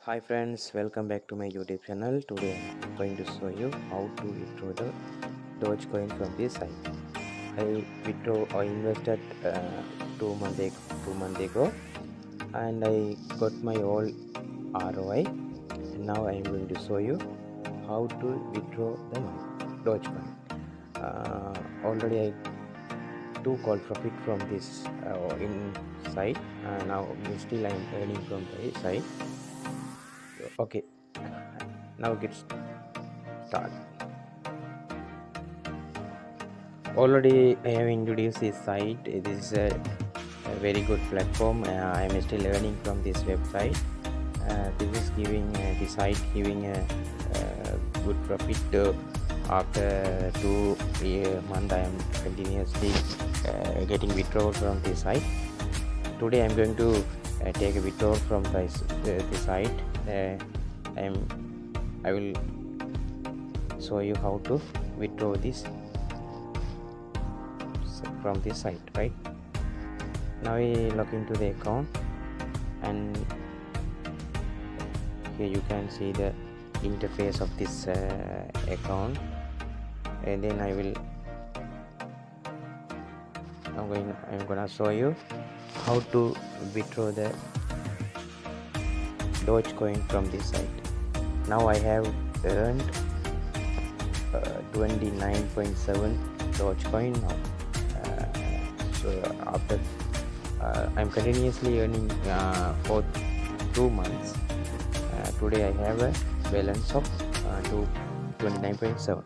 Hi friends, welcome back to my YouTube channel. Today I'm going to show you how to withdraw the Dogecoin from this site. I invested 2 months ago and I got my all ROI, and now I am going to show you how to withdraw the Dogecoin. Already I took all profit from this in site, and now still I am earning from the site. Okay, now get started. Already I have introduced this site. This is a very good platform. I am still earning from this website. This is giving the site giving a good profit. After 2 months I am continuously getting withdrawal from this site. Today I am going to take a withdrawal from this site. I will show you how to withdraw this from this site. Right now we log into the account, and here you can see the interface of this account, and then I'm gonna show you how to withdraw the Dogecoin from this site. Now I have earned 29.7 Dogecoin now. So after I'm continuously earning for 2 months. Today I have a balance of 29.7.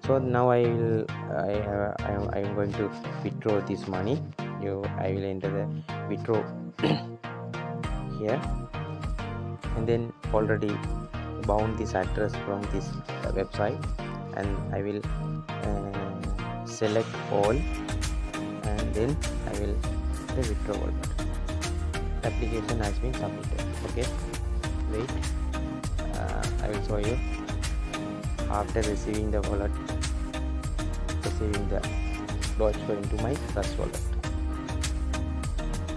So now I am going to withdraw this money. I will enter the withdraw here, and then already bound this address from this website, and I will select all, and then I will the withdrawal button. Application has been submitted. Okay, wait, I will show you after receiving the wallet, receiving the Dogecoin into my Trust wallet.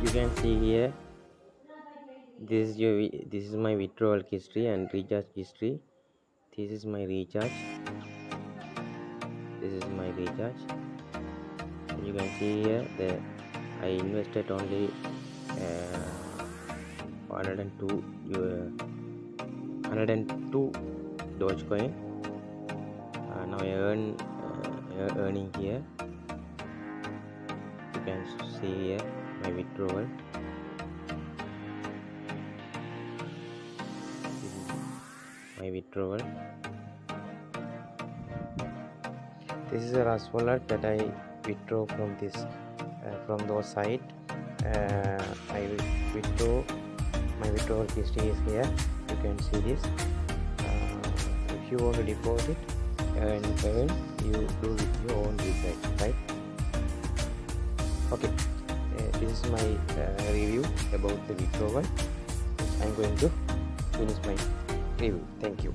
You can see here, this is my withdrawal history and recharge history. This is my recharge. You can see here that I invested only 102 Dogecoin. Now I earning here. You can see here my withdrawal. This is a Trust wallet that I withdraw from this from those site. I will withdraw. My withdrawal history is here. You can see this. If you want to deposit and earn, you do with your own website, right? Okay, this is my review about the withdrawal. I'm going to finish my review. Thank you.